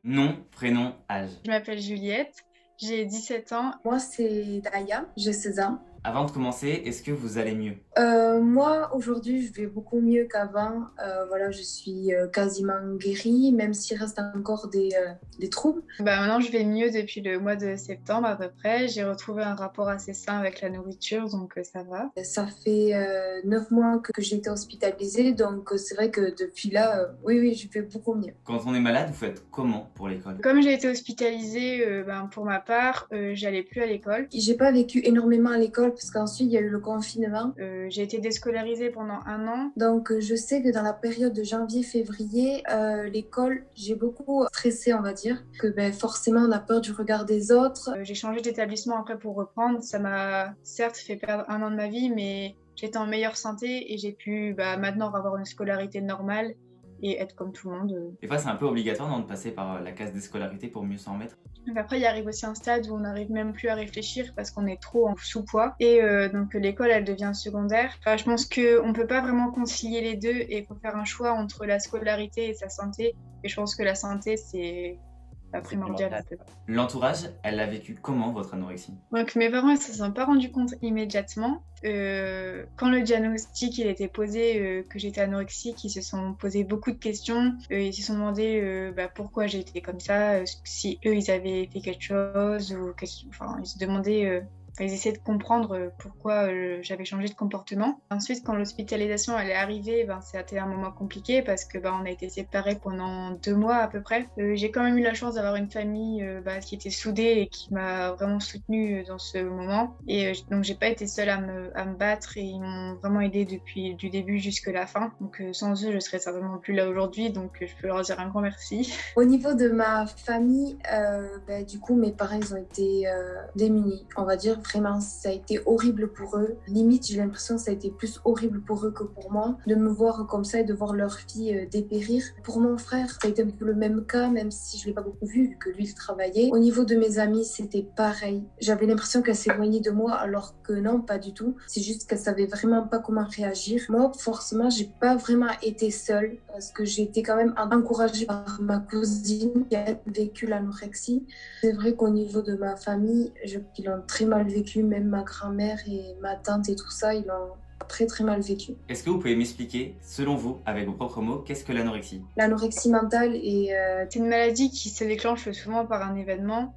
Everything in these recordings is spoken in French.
Nom, prénom, âge. Je m'appelle Juliette, j'ai 17 ans. Moi, c'est Daya, j'ai 16 ans. Avant de commencer, est-ce que vous allez mieux? Moi, aujourd'hui, je vais beaucoup mieux qu'avant. Voilà, je suis quasiment guérie, même s'il reste encore des troubles. Maintenant, je vais mieux depuis le mois de septembre à peu près. J'ai retrouvé un rapport assez sain avec la nourriture, donc ça va. Ça fait 9 mois que j'ai été hospitalisée, donc c'est vrai que depuis là, oui, je vais beaucoup mieux. Quand on est malade, vous faites comment pour l'école? Comme j'ai été hospitalisée, pour ma part, j'allais plus à l'école. J'ai pas vécu énormément à l'école parce qu'ensuite, il y a eu le confinement. J'ai été déscolarisée pendant 1 an. Donc, je sais que dans la période de janvier-février, l'école, j'ai beaucoup stressé, on va dire, que forcément, on a peur du regard des autres. J'ai changé d'établissement après pour reprendre. Ça m'a certes fait perdre 1 an de ma vie, mais j'étais en meilleure santé et j'ai pu maintenant avoir une scolarité normale et être comme tout le monde. Des fois, c'est un peu obligatoire non, de passer par la case des scolarités pour mieux s'en remettre. Donc après, il arrive aussi un stade où on n'arrive même plus à réfléchir parce qu'on est trop en sous-poids. Et donc l'école, elle devient secondaire. Je pense qu'on ne peut pas vraiment concilier les deux et il faut faire un choix entre la scolarité et sa santé. Et je pense que la santé, c'est la primordiale. L'entourage, elle l'a vécu comment, votre anorexie? Donc mes parents, ils se sont pas rendus compte immédiatement. Quand le diagnostic il était posé, que j'étais anorexique, ils se sont posé beaucoup de questions. Ils se sont demandé pourquoi j'étais comme ça, si eux ils avaient fait quelque chose ou enfin ils se demandaient. Ils essayaient de comprendre pourquoi j'avais changé de comportement. Ensuite, quand l'hospitalisation elle est arrivée, c'était un moment compliqué parce que on a été séparés pendant 2 mois à peu près. J'ai quand même eu la chance d'avoir une famille qui était soudée et qui m'a vraiment soutenue dans ce moment. Et donc j'ai pas été seule à me battre et ils m'ont vraiment aidée depuis du début jusqu'à la fin. Donc sans eux, je serais certainement plus là aujourd'hui. Donc je peux leur dire un grand merci. Au niveau de ma famille, du coup, mes parents, ils ont été démunis, on va dire. Vraiment, ça a été horrible pour eux. Limite, j'ai l'impression que ça a été plus horrible pour eux que pour moi, de me voir comme ça et de voir leur fille dépérir. Pour mon frère, ça a été un peu le même cas, même si je ne l'ai pas beaucoup vu, vu que lui, il travaillait. Au niveau de mes amis, c'était pareil. J'avais l'impression qu'elle s'éloignait de moi, alors que non, pas du tout. C'est juste qu'elle savait vraiment pas comment réagir. Moi, forcément, j'ai pas vraiment été seule, parce que j'ai été quand même encouragée par ma cousine qui a vécu l'anorexie. C'est vrai qu'au niveau de ma famille, ils l'ont très mal vécu, même ma grand-mère et ma tante et tout ça, ils l'ont très très mal vécu. Est-ce que vous pouvez m'expliquer, selon vous, avec vos propres mots, qu'est-ce que l'anorexie? L'anorexie mentale est... C'est une maladie qui se déclenche souvent par un événement.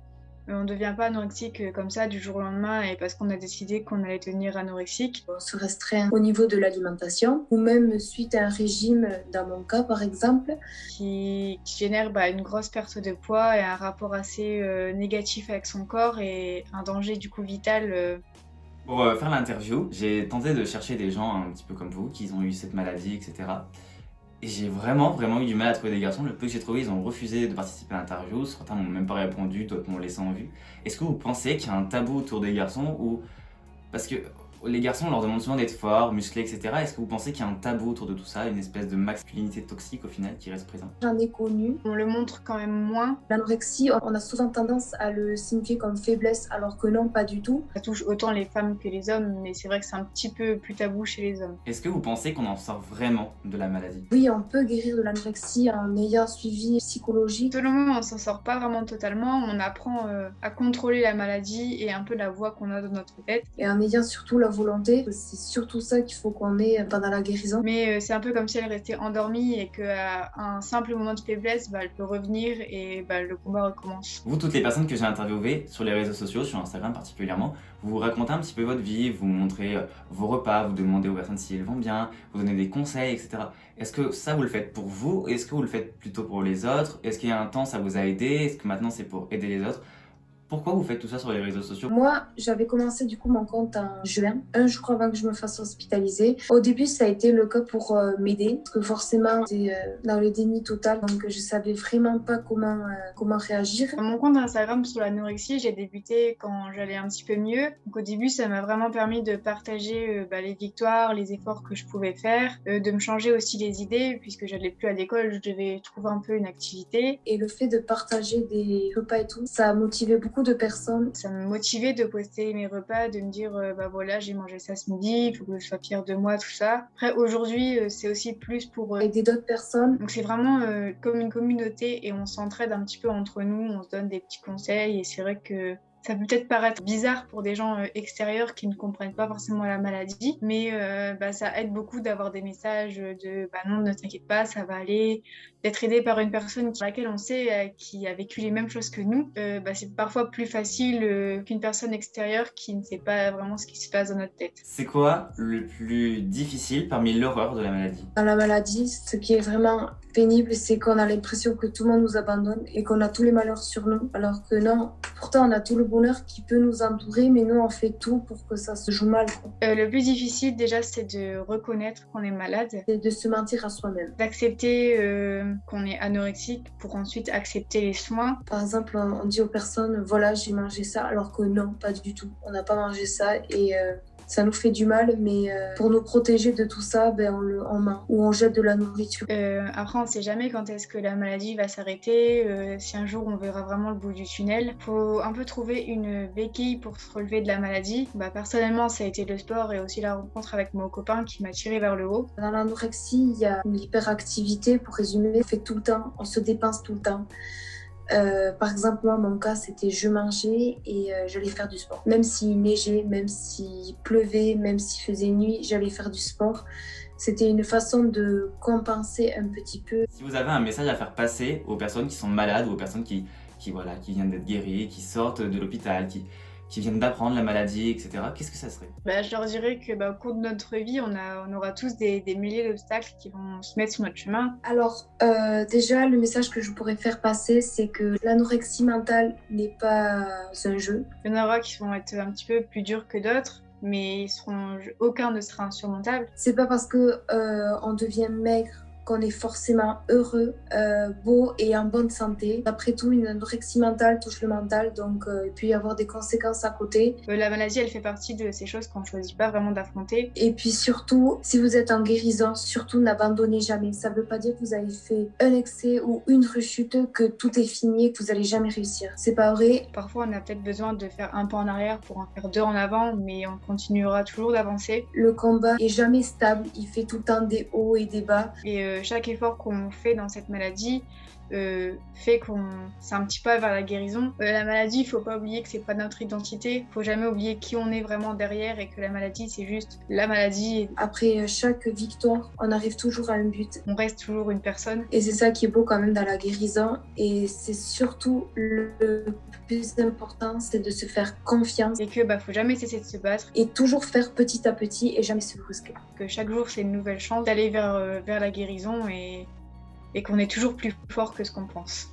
On ne devient pas anorexique comme ça du jour au lendemain et parce qu'on a décidé qu'on allait devenir anorexique. On se restreint au niveau de l'alimentation ou même suite à un régime, dans mon cas par exemple. Qui génère une grosse perte de poids et un rapport assez négatif avec son corps et un danger du coup vital. Pour faire l'interview, j'ai tenté de chercher des gens un petit peu comme vous, qui ont eu cette maladie, etc. Et j'ai vraiment eu du mal à trouver des garçons. Le peu que j'ai trouvé, ils ont refusé de participer à l'interview. Certains m'ont même pas répondu, d'autres m'ont laissé en vue. Est-ce que vous pensez qu'il y a un tabou autour des garçons ou... Parce que les garçons, on leur demande souvent d'être forts, musclés, etc. Est-ce que vous pensez qu'il y a un tabou autour de tout ça, une espèce de masculinité toxique au final qui reste présent? J'en ai connu. On le montre quand même moins. L'anorexie, on a souvent tendance à le signifier comme faiblesse, alors que non, pas du tout. Ça touche autant les femmes que les hommes, mais c'est vrai que c'est un petit peu plus tabou chez les hommes. Est-ce que vous pensez qu'on en sort vraiment de la maladie? Oui, on peut guérir de l'anorexie en ayant suivi psychologique. Selon moi, on s'en sort pas vraiment totalement. On apprend à contrôler la maladie et un peu la voix qu'on a dans notre tête. Et en ayant surtout la volonté, c'est surtout ça qu'il faut qu'on ait pendant la guérison. Mais c'est un peu comme si elle restait endormie et qu'à un simple moment de faiblesse, elle peut revenir et le combat recommence. Vous, toutes les personnes que j'ai interviewées sur les réseaux sociaux, sur Instagram particulièrement, vous racontez un petit peu votre vie, vous montrez vos repas, vous demandez aux personnes si elles vont bien, vous donnez des conseils, etc. Est-ce que ça, vous le faites pour vous? Est-ce que vous le faites plutôt pour les autres? Est-ce qu'il y a un temps, ça vous a aidé? Est-ce que maintenant, c'est pour aider les autres? Pourquoi vous faites tout ça sur les réseaux sociaux? Moi, j'avais commencé du coup mon compte en juin, un jour avant que je me fasse hospitaliser. Au début, ça a été le cas pour m'aider, parce que forcément, j'étais dans le déni total, donc je savais vraiment pas comment réagir. Mon compte Instagram sur l'anorexie, j'ai débuté quand j'allais un petit peu mieux. Donc au début, ça m'a vraiment permis de partager les victoires, les efforts que je pouvais faire, de me changer aussi les idées, puisque j'allais plus à l'école, je devais trouver un peu une activité. Et le fait de partager des repas et tout, ça a motivé beaucoup beaucoup de personnes. Ça me motivait de poster mes repas, de me dire bah voilà, j'ai mangé ça ce midi, il faut que je sois fière de moi, tout ça. Après, aujourd'hui, c'est aussi plus pour Aider d'autres personnes. Donc c'est vraiment comme une communauté et on s'entraide un petit peu entre nous, on se donne des petits conseils et c'est vrai que ça peut peut-être paraître bizarre pour des gens extérieurs qui ne comprennent pas forcément la maladie, mais ça aide beaucoup d'avoir des messages de non, ne t'inquiète pas, ça va aller, d'être aidé par une personne sur laquelle on sait qui a vécu les mêmes choses que nous. C'est parfois plus facile qu'une personne extérieure qui ne sait pas vraiment ce qui se passe dans notre tête. C'est quoi le plus difficile parmi l'horreur de la maladie? Dans la maladie, ce qui est vraiment pénible, c'est qu'on a l'impression que tout le monde nous abandonne et qu'on a tous les malheurs sur nous, alors que non. Pourtant, on a tout le bonheur qui peut nous entourer, mais nous, on fait tout pour que ça se joue mal. Le plus difficile, déjà, c'est de reconnaître qu'on est malade. C'est de se mentir à soi-même. D'accepter qu'on est anorexique pour ensuite accepter les soins. Par exemple, on dit aux personnes, voilà, j'ai mangé ça, alors que non, pas du tout. On n'a pas mangé ça et ça nous fait du mal, mais pour nous protéger de tout ça, on ment ou on jette de la nourriture. Après, on ne sait jamais quand est-ce que la maladie va s'arrêter, si un jour on verra vraiment le bout du tunnel. Il faut un peu trouver une béquille pour se relever de la maladie. Personnellement, ça a été le sport et aussi la rencontre avec mon copain qui m'a tiré vers le haut. Dans l'anorexie, il y a une hyperactivité, pour résumer, on fait tout le temps, on se dépense tout le temps. Par exemple, moi, mon cas, c'était je mangeais et j'allais faire du sport. Même s'il neigeait, même s'il pleuvait, même s'il faisait nuit, j'allais faire du sport. C'était une façon de compenser un petit peu. Si vous avez un message à faire passer aux personnes qui sont malades ou aux personnes qui viennent d'être guéries, qui sortent de l'hôpital, qui viennent d'apprendre la maladie, etc., qu'est-ce que ça serait? Je leur dirais que au cours de notre vie, on aura tous des milliers d'obstacles qui vont se mettre sur notre chemin. Alors, déjà, le message que je pourrais faire passer, c'est que l'anorexie mentale n'est pas un jeu. Il y en aura qui vont être un petit peu plus durs que d'autres, mais aucun ne sera insurmontable. C'est pas parce que on devient maigre qu'on est forcément heureux, beau et en bonne santé. Après tout, une anorexie mentale touche le mental, donc il peut y avoir des conséquences à côté. La maladie, elle fait partie de ces choses qu'on ne choisit pas vraiment d'affronter. Et puis surtout, si vous êtes en guérison, surtout n'abandonnez jamais. Ça ne veut pas dire que vous avez fait un excès ou une rechute, que tout est fini et que vous n'allez jamais réussir. C'est pas vrai. Parfois, on a peut-être besoin de faire un pas en arrière pour en faire deux en avant, mais on continuera toujours d'avancer. Le combat est jamais stable, il fait tout le temps des hauts et des bas. Et chaque effort qu'on fait dans cette maladie fait c'est un petit pas vers la guérison. La maladie, il faut pas oublier que c'est pas notre identité. Faut jamais oublier qui on est vraiment derrière et que la maladie, c'est juste la maladie. Après chaque victoire, on arrive toujours à un but. On reste toujours une personne. Et c'est ça qui est beau quand même dans la guérison. Et c'est surtout le plus important, c'est de se faire confiance. Et que faut jamais cesser de se battre. Et toujours faire petit à petit et jamais se brusquer. Que chaque jour, c'est une nouvelle chance d'aller vers la guérison et qu'on est toujours plus fort que ce qu'on pense.